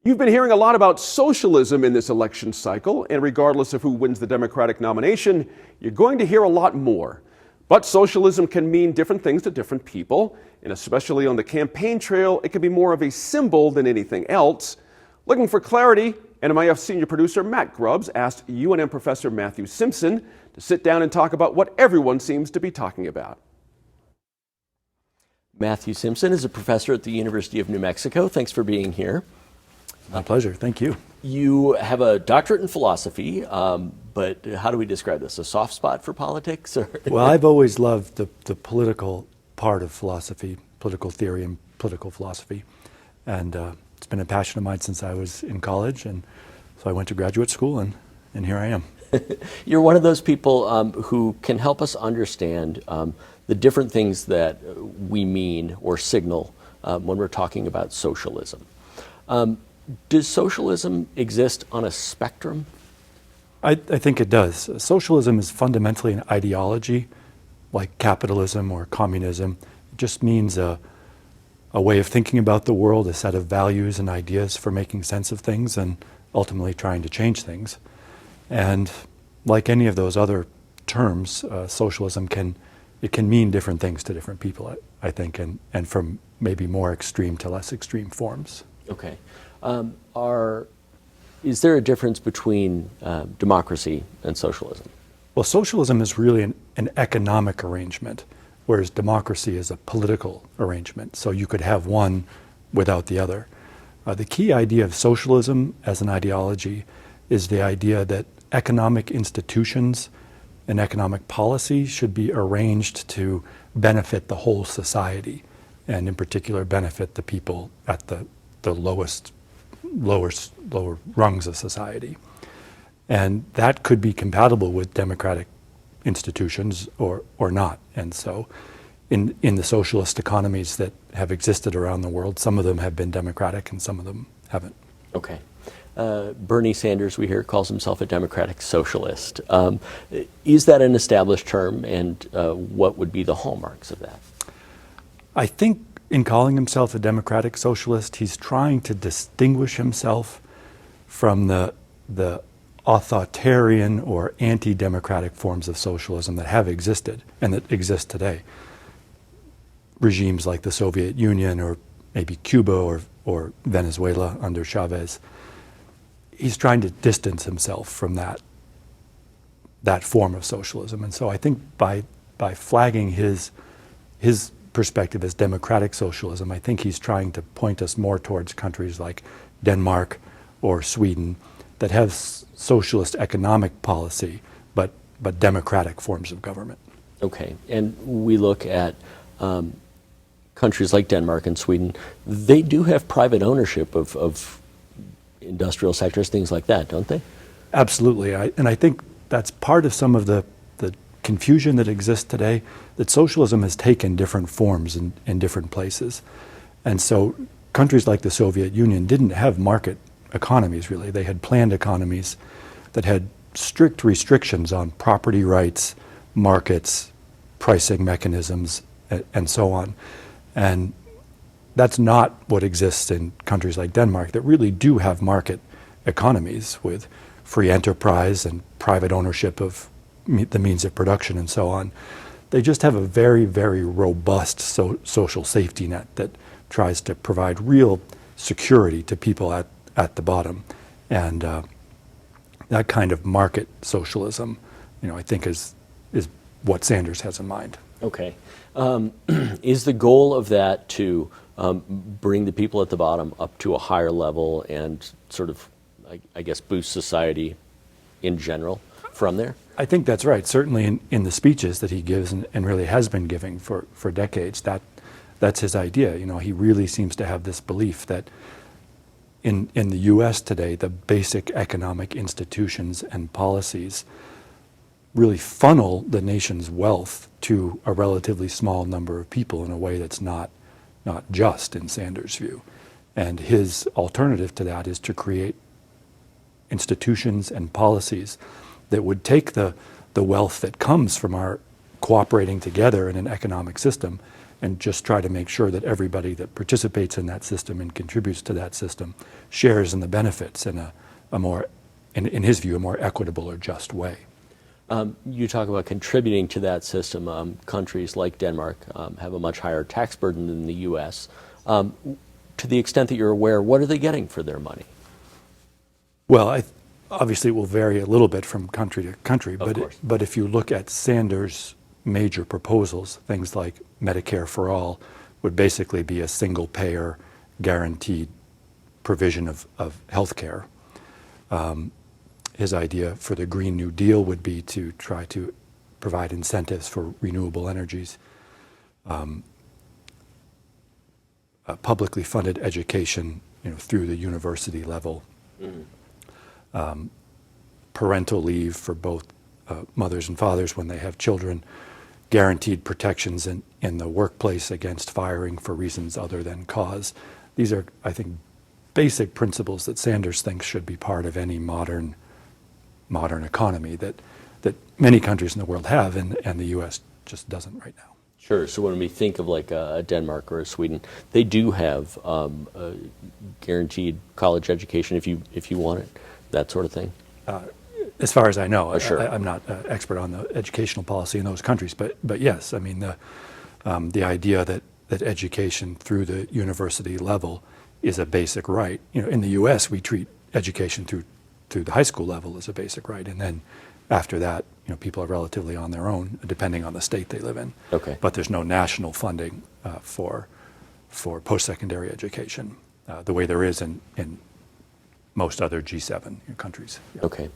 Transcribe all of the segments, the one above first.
You've been hearing a lot about socialism in this election cycle, and regardless of who wins the Democratic nomination, you're going to hear a lot more. But socialism can mean different things to different people, and especially on the campaign trail, it can be more of a symbol than anything else. Looking for clarity, NMIF senior producer Matt Grubbs asked UNM professor Matthew Simpson to sit down and talk about what everyone seems to be talking about. Matthew Simpson is a professor at the University of New Mexico. Thanks for being here. My pleasure. Thank you. You have a doctorate in philosophy, but how do we describe this? A soft spot for politics? Or? Well, I've always loved the political part of philosophy, political theory and political philosophy. And it's been a passion of mine since I was in college. And so I went to graduate school, and here I am. You're one of those people who can help us understand the different things that we mean or signal when we're talking about socialism. Does socialism exist on a spectrum? I think it does. Socialism is fundamentally an ideology, like capitalism or communism. It just means a way of thinking about the world, a set of values and ideas for making sense of things and ultimately trying to change things. And like any of those other terms, socialism can mean different things to different people, I think, and from maybe more extreme to less extreme forms. Okay. Is there a difference between democracy and socialism? Well, socialism is really an economic arrangement, whereas democracy is a political arrangement. So you could have one without the other. The key idea of socialism as an ideology is the idea that economic institutions and economic policy should be arranged to benefit the whole society, and in particular benefit the people at the lower rungs of society. And that could be compatible with democratic institutions or not. And so in the socialist economies that have existed around the world, some of them have been democratic and some of them haven't. Okay. Bernie Sanders, we hear, calls himself a democratic socialist. Is that an established term, and what would be the hallmarks of that? I think in calling himself a democratic socialist, he's trying to distinguish himself from the authoritarian or anti-democratic forms of socialism that have existed and that exist today. Regimes like the Soviet Union or maybe Cuba or Venezuela under Chavez. He's trying to distance himself from that form of socialism. And so I think by flagging his perspective as democratic socialism, I think he's trying to point us more towards countries like Denmark or Sweden that have socialist economic policy, but democratic forms of government. Okay, and we look at countries like Denmark and Sweden. They do have private ownership of industrial sectors, things like that, don't they? Absolutely, and I think that's part of some of the confusion that exists today, that socialism has taken different forms in different places. And so countries like the Soviet Union didn't have market economies, really. They had planned economies that had strict restrictions on property rights, markets, pricing mechanisms, and so on. And that's not what exists in countries like Denmark that really do have market economies with free enterprise and private ownership of the means of production and so on. They just have a very, very robust social safety net that tries to provide real security to people at the bottom. And that kind of market socialism, I think is what Sanders has in mind. Okay. Is the goal of that to bring the people at the bottom up to a higher level and sort of, I guess, boost society in general from there? I think that's right. Certainly in the speeches that he gives and really has been giving for decades, that's his idea. He really seems to have this belief that in the U.S. today, the basic economic institutions and policies really funnel the nation's wealth to a relatively small number of people in a way that's not just in Sanders' view. And his alternative to that is to create institutions and policies that would take the wealth that comes from our cooperating together in an economic system and just try to make sure that everybody that participates in that system and contributes to that system shares in the benefits in a more, in his view, a more equitable or just way. You talk about contributing to that system. Countries like Denmark have a much higher tax burden than the U.S. To the extent that you're aware, what are they getting for their money? Well, obviously it will vary a little bit from country to country, but if you look at Sanders' major proposals, things like Medicare for All would basically be a single-payer guaranteed provision of health care. His idea for the Green New Deal would be to try to provide incentives for renewable energies. Publicly funded education, through the university level. Parental leave for both mothers and fathers when they have children. Guaranteed protections in the workplace against firing for reasons other than cause. These are, I think, basic principles that Sanders thinks should be part of any modern economy that many countries in the world have, and the U.S. just doesn't right now. Sure. So when we think of like a Denmark or a Sweden, they do have a guaranteed college education if you want it, that sort of thing. As far as I know, Sure. I'm not an expert on the educational policy in those countries, but yes, I mean the idea that education through the university level is a basic right. In the U.S. we treat education through the high school level as a basic right, and then after that, people are relatively on their own, depending on the state they live in. Okay. But there's no national funding for post-secondary education the way there is in most other G7 countries. Yeah. Okay.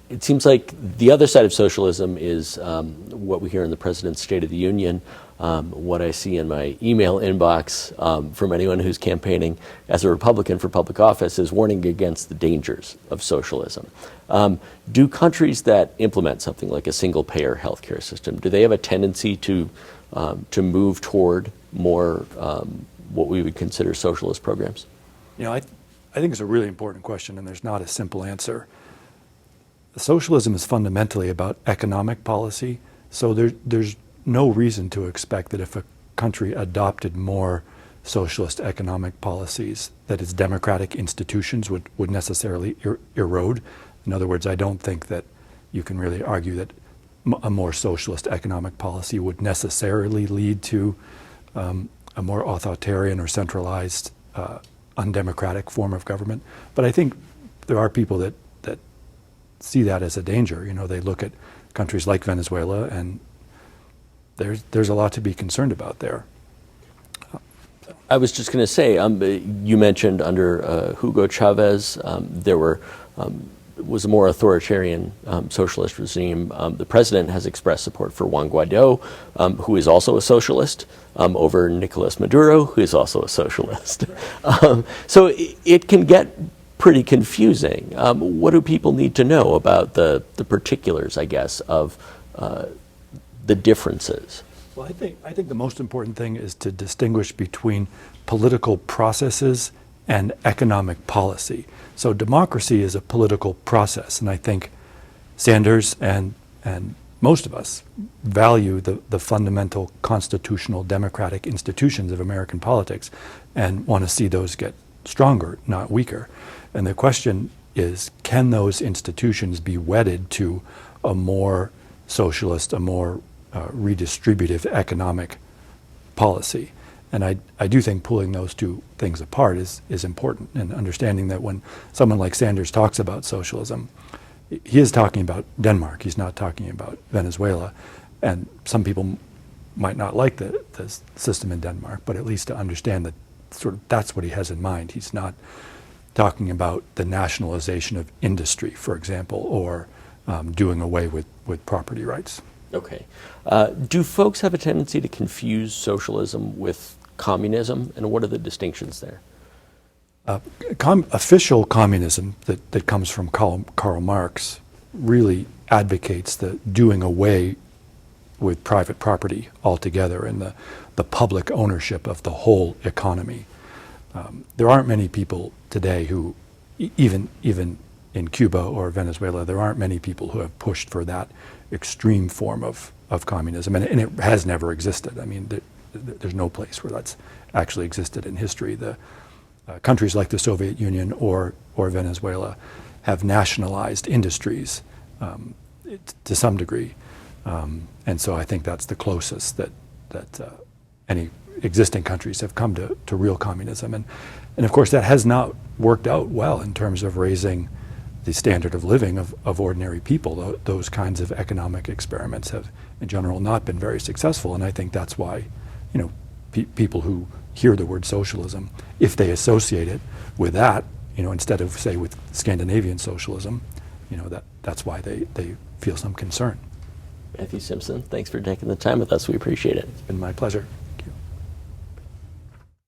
It seems like the other side of socialism is what we hear in the President's State of the Union, what I see in my email inbox from anyone who's campaigning as a Republican for public office is warning against the dangers of socialism. Do countries that implement something like a single-payer healthcare system, do they have a tendency to move toward more what we would consider socialist programs? I think it's a really important question, and there's not a simple answer. Socialism is fundamentally about economic policy, so there's no reason to expect that if a country adopted more socialist economic policies, that its democratic institutions would necessarily erode. In other words, I don't think that you can really argue that a more socialist economic policy would necessarily lead to a more authoritarian or centralized undemocratic form of government. But I think there are people that see that as a danger. They look at countries like Venezuela, and there's a lot to be concerned about there. I was just going to say, you mentioned under Hugo Chavez, there was a more authoritarian socialist regime. The president has expressed support for Juan Guaido, who is also a socialist, over Nicolas Maduro, who is also a socialist. So it can get pretty confusing. What do people need to know about the particulars, I guess, of the differences? Well, I think the most important thing is to distinguish between political processes and economic policy. So democracy is a political process, and I think Sanders and most of us value the fundamental constitutional democratic institutions of American politics and want to see those get stronger, not weaker. And the question is, can those institutions be wedded to a more socialist, a more redistributive economic policy? And I do think pulling those two things apart is important, and understanding that when someone like Sanders talks about socialism, he is talking about Denmark. He's not talking about Venezuela. And some people might not like the system in Denmark, but at least to understand that that's what he has in mind. He's not talking about the nationalization of industry, for example, or doing away with property rights. Okay. Do folks have a tendency to confuse socialism with communism, and what are the distinctions there? Official communism that comes from Karl Marx really advocates the doing away with private property altogether and the public ownership of the whole economy. There aren't many people today who, even in Cuba or Venezuela, there aren't many people who have pushed for that extreme form of communism, and it has never existed. I mean, there's no place where that's actually existed in history. The countries like the Soviet Union or Venezuela have nationalized industries to some degree, and so I think that's the closest that any existing countries have come to real communism, and of course that has not worked out well in terms of raising the standard of living of ordinary people. Those kinds of economic experiments have, in general, not been very successful, and I think that's why, people who hear the word socialism, if they associate it with that, instead of, say, with Scandinavian socialism, that's why they feel some concern. Matthew Simpson, thanks for taking the time with us. We appreciate it. It's been my pleasure.